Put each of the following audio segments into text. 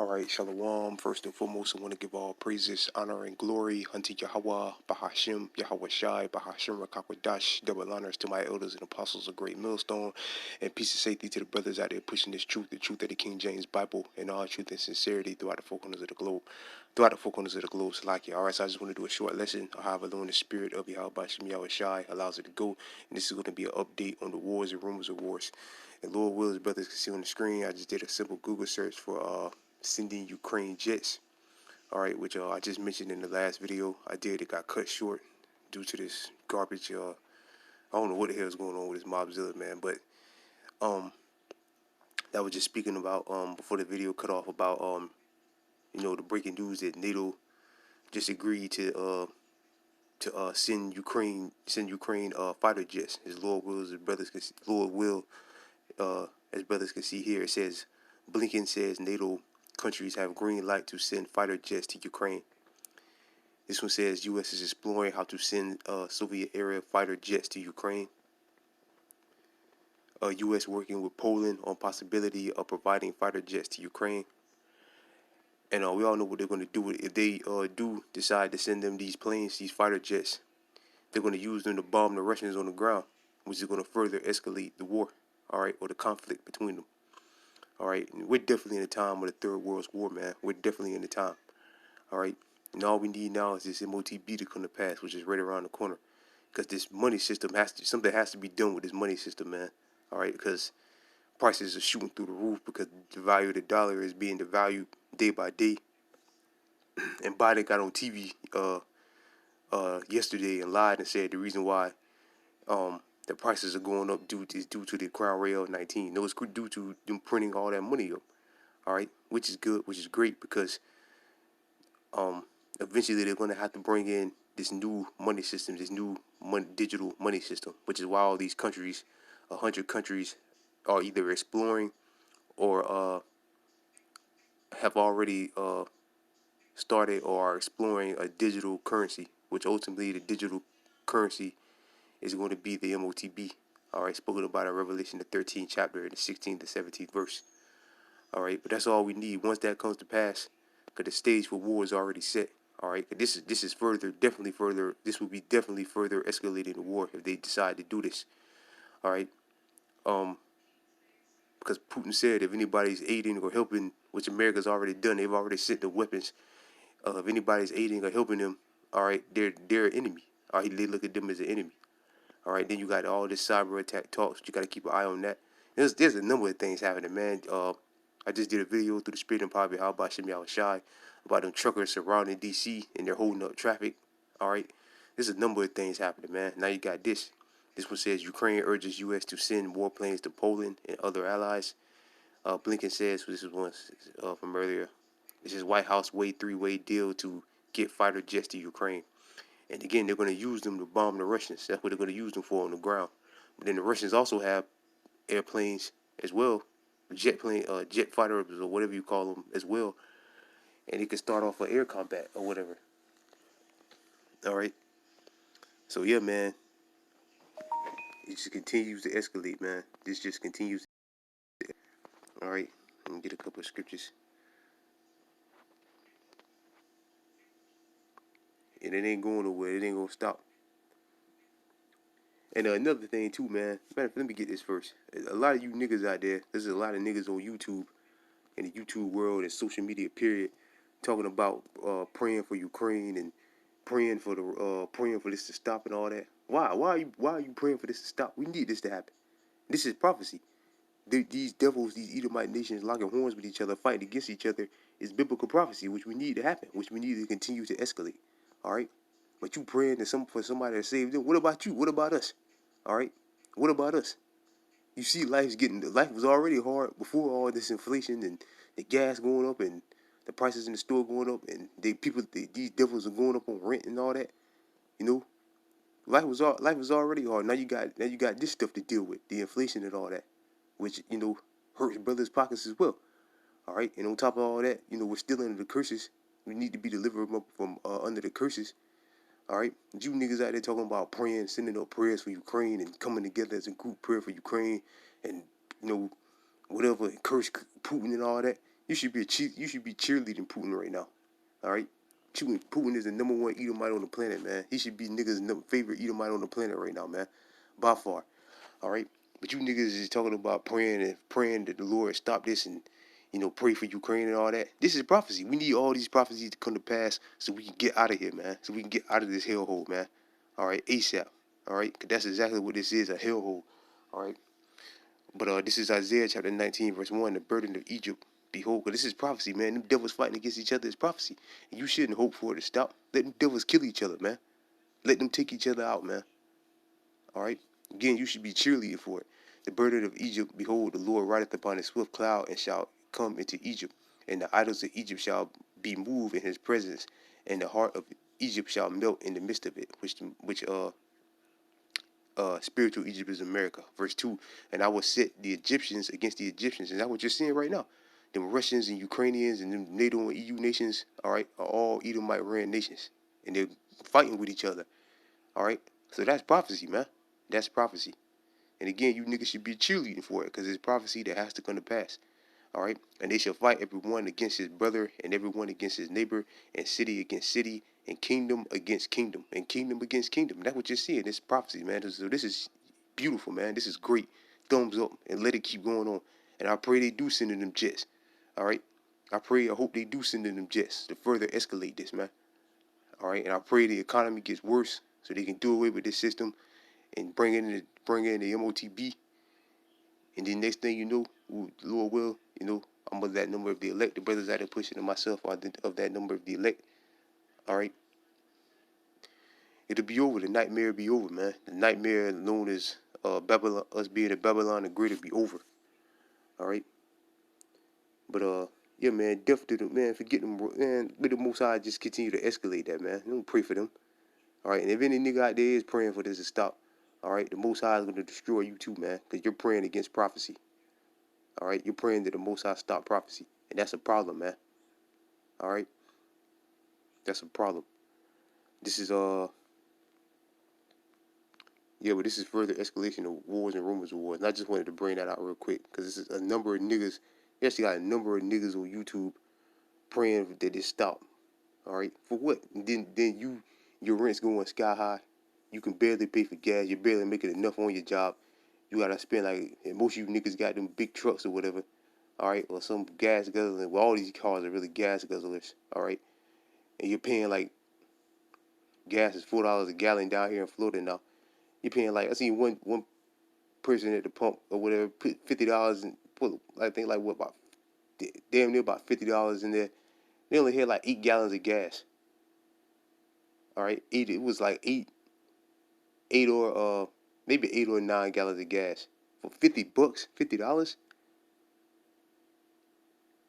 All right, Shalom. First and foremost, I want to give all praises, honor, and glory unto Yahweh, Bahashim, Yahweh Shai, Bahashim, Rakakwadash, double honors to my elders and apostles of Great Millstone, and peace and safety to the brothers out there pushing this truth, the truth of the King James Bible, and all truth and sincerity throughout the four corners of the globe. Salaki. All right, so I just want to do a short lesson on how alone the spirit of Yahweh Bahashim, Yahweh Shai allows it to go, and this is going to be an update on the wars and rumors of wars. And Lord wills, brothers can see on the screen, I just did a simple Google search for sending Ukraine jets, all right, which I just mentioned in the last video I did. It got cut short due to this garbage. I don't know what the hell is going on with this Mobzilla, man, but that was just speaking about before the video cut off about the breaking news that NATO just agreed to send Ukraine fighter jets. As Lord wills, as brothers can see, as brothers can see here, it says Blinken says NATO countries have green light to send fighter jets to Ukraine. This one says U.S. is exploring how to send Soviet-era fighter jets to Ukraine. U.S. working with Poland on possibility of providing fighter jets to Ukraine. And we all know what they're going to do. If they do decide to send them these planes, these fighter jets, they're going to use them to bomb the Russians on the ground, which is going to further escalate the war, all right, or the conflict between them. All right, and we're definitely in the time of the Third World War, man. We're definitely in the time. All right, and all we need now is this MOTB to come to pass, which is right around the corner. Because this money system something has to be done with this money system, man. All right, because prices are shooting through the roof because the value of the dollar is being devalued day by day. And Biden got on TV yesterday and lied and said the reason why the prices are going up is due to the Crown Rail 19. No, it's due to them printing all that money up. All right, which is good, which is great because eventually they're going to have to bring in this new money system, this new digital money system, which is why all these countries, 100 countries, are either exploring or have already started or are exploring a digital currency, which ultimately the digital currency is going to be the MOTB. All right, spoken about in Revelation, the 13th chapter, the 16th to 17th verse. All right, but that's all we need. Once that comes to pass, because the stage for war is already set. All right, this is this will be definitely further escalating the war if they decide to do this. All right, because Putin said if anybody's aiding or helping, which America's already done, they've already sent the weapons. If anybody's aiding or helping them, all right, they're an enemy. All right, they look at them as an enemy. All right, then you got all this cyber attack talks. You got to keep an eye on that. There's a number of things happening, man. I just did a video through the Spirit and Power how about Shimmy Shy about them truckers surrounding DC and they're holding up traffic. All right, there's a number of things happening, man. Now you got this. This one says Ukraine urges U.S. to send warplanes to Poland and other allies. Blinken says, this is one from earlier. This is White House three-way deal to get fighter jets to Ukraine. And again, they're going to use them to bomb the Russians. That's what they're going to use them for on the ground. But then the Russians also have airplanes as well, jet fighters or whatever you call them as well. And it can start off for air combat or whatever. All right. So yeah, man. It just continues to escalate, man. This just continues. All right. Let me get a couple of scriptures. And it ain't going nowhere. It ain't going to stop. And another thing too, man. Let me get this first. A lot of you niggas out there, there's a lot of niggas on YouTube, in the YouTube world and social media period, talking about praying for Ukraine and praying for this to stop and all that. Why are you praying for this to stop? We need this to happen. This is prophecy. These devils, these Edomite nations locking horns with each other, fighting against each other, is biblical prophecy, which we need to happen, which we need to continue to escalate. All right. But you praying for somebody to save them. What about you? What about us? All right. What about us? You see, life was already hard before all this inflation and the gas going up and the prices in the store going up and these devils are going up on rent and all that. You know, life was already hard. Now you got this stuff to deal with, the inflation and all that, which hurts brothers' pockets as well. All right, and on top of all that, we're still under the curses. We need to be delivered from under the curses. All right, you niggas out there talking about praying, sending up prayers for Ukraine and coming together as a group prayer for Ukraine and whatever, curse Putin and all that. You should be you should be cheerleading Putin right now. All right. Putin is the #1 Edomite on the planet, man. He should be niggas' favorite Edomite on the planet right now, man, by far. All right. But you niggas is talking about praying that the Lord stop this and pray for Ukraine and all that. This is prophecy. We need all these prophecies to come to pass so we can get out of here, man. So we can get out of this hellhole, man. All right, ASAP. All right, because that's exactly what this is, a hellhole. All right. But this is Isaiah chapter 19, verse 1, the burden of Egypt. Behold, because this is prophecy, man. Them devils fighting against each other is prophecy. And you shouldn't hope for it to stop. Let them devils kill each other, man. Let them take each other out, man. All right? Again, you should be cheerleading for it. The burden of Egypt, behold, the Lord rideth upon a swift cloud and shall come into Egypt. And the idols of Egypt shall be moved in his presence. And the heart of Egypt shall melt in the midst of it. Spiritual Egypt is America. Verse 2, and I will set the Egyptians against the Egyptians. And that's what you're seeing right now. Them Russians and Ukrainians and them NATO and EU nations, all right, are all Edomite ran nations. And they're fighting with each other. All right? So that's prophecy, man. That's prophecy. And again, you niggas should be cheerleading for it because it's prophecy that has to come to pass. All right? And they shall fight everyone against his brother and everyone against his neighbor and city against city and kingdom against kingdom and kingdom against kingdom. And that's what you're seeing. This prophecy, man. So this is beautiful, man. This is great. Thumbs up and let it keep going on. And I pray they do send in them jets. All right? I hope they do send in them jets to further escalate this, man. All right? And I pray the economy gets worse so they can do away with this system and bring in the MOTB. And then next thing you know, Lord will, I'm of that number of the elect. The brothers out there pushing and myself are of that number of the elect. All right. It'll be over. The nightmare will be over, man. The nightmare known as Babylon, us being a Babylon the Great, will be over. All right. But yeah, man, definitely, man, forget them, man. Let the Most High just continue to escalate that, man. Don't pray for them. All right. And if any nigga out there is praying for this to stop, all right, the Most High is going to destroy you too, man, because you're praying against prophecy. All right, you're praying that the Most High stop prophecy, and that's a problem, man. All right, that's a problem. This is yeah, but this is further escalation of wars and rumors of wars. And I just wanted to bring that out real quick because this is a number of niggas. You actually got a number of niggas on YouTube praying that it stop. All right, for what? And then your rent's going sky high. You can barely pay for gas. You're barely making enough on your job. You gotta spend like, and most of you niggas got them big trucks or whatever. All right, or some gas guzzling. Well, all these cars are really gas guzzlers. All right, and you're paying like gas is $4 a gallon down here in Florida now. You're paying like, I seen one person at the pump or whatever put $50 and put, I think like what, about damn near about $50 in there. They only had like 8 gallons of gas. All right, eight. It was like eight or maybe 8 or 9 gallons of gas for $50, $50.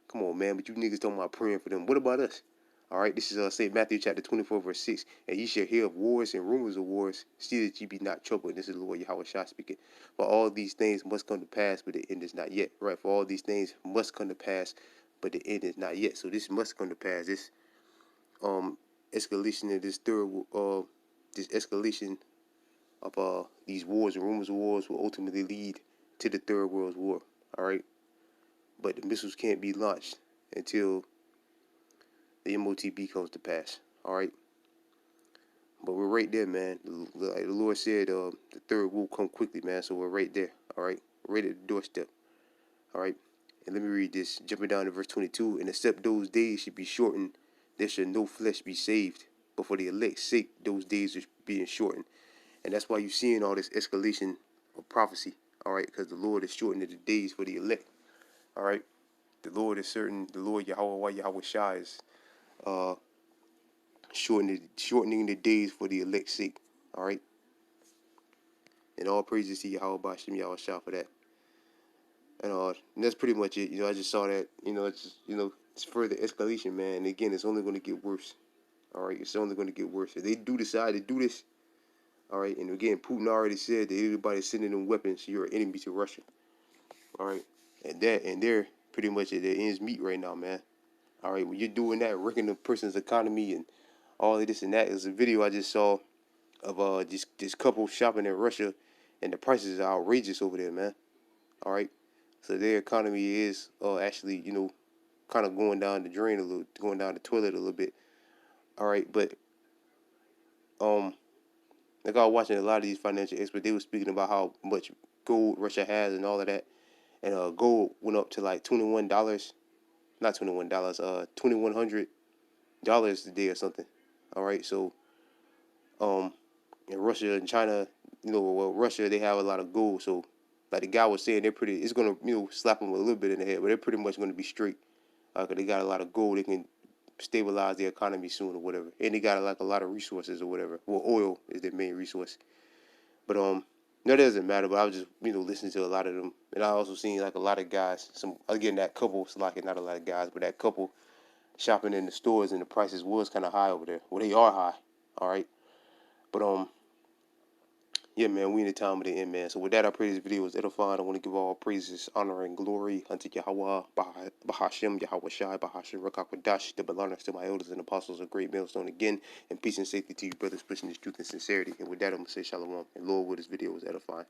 Come on, man. But you niggas talking about praying for them. What about us? All right, this is St. Matthew chapter 24, verse 6. And ye shall hear of wars and rumors of wars. See that ye be not troubled. This is the Lord Yahweh Shah speaking. For all these things must come to pass, but the end is not yet. Right? For all these things must come to pass, but the end is not yet. So this must come to pass. This escalation of this escalation of these wars and rumors of wars will ultimately lead to the Third World War. All right, but the missiles can't be launched until the MOTB comes to pass. All right, but we're right there, man. Like the Lord said, the third will come quickly, man. So we're right there. All right, right at the doorstep. All right, and let me read this. Jumping down to verse 22. And except those days should be shortened, there shall no flesh be saved. But for the elect's sake, those days are being shortened. And that's why you're seeing all this escalation of prophecy, all right? Because the Lord is shortening the days for the elect, all right? The Lord is certain, the Lord Yahweh Shah is shortening the days for the elect's sake, all right? And all praises to Yahweh Bashem Yahweh Shah for that. And that's pretty much it. I just saw that, it's just, it's further escalation, man. And again, it's only going to get worse, all right? It's only going to get worse. If they do decide to do this, all right, and again, Putin already said that anybody sending them weapons, you're an enemy to Russia. All right, and they're pretty much at their ends meet right now, man. All right, when you're doing that, wrecking the person's economy and all of this and that, there's a video I just saw of this couple shopping in Russia, and the prices are outrageous over there, man. All right, so their economy is actually kind of going down the drain a little, going down the toilet a little bit. All right, but um, like I was watching a lot of these financial experts, they were speaking about how much gold Russia has and all of that, and gold went up to like $21, not $21, $2,100 today or something. All right, so um, in Russia and China, well, Russia they have a lot of gold, so like the guy was saying, they're pretty. It's gonna slap them a little bit in the head, but they're pretty much gonna be straight. 'Cause they got a lot of gold, they can stabilize the economy soon or whatever, and they got like a lot of resources or whatever. Well, oil is their main resource, but no, that doesn't matter. But I was just listening to a lot of them, and I also seen like a lot of guys. Some again that couple, like not a lot of guys, but that couple shopping in the stores, and the prices was kind of high over there. Well, they are high, all right. But yeah, man, we in the time of the end, man. So with that, I pray this video was edifying. I want to give all praises, honor, and glory unto Yahweh, Bahashem, Yahweh Shai, Bahashem, Rakakwadash, the honors to my elders and apostles of Great Millstone again, and peace and safety to you, brothers, pushing this truth and sincerity. And with that, I'm going to say shalom. And Lord, with this video was edifying.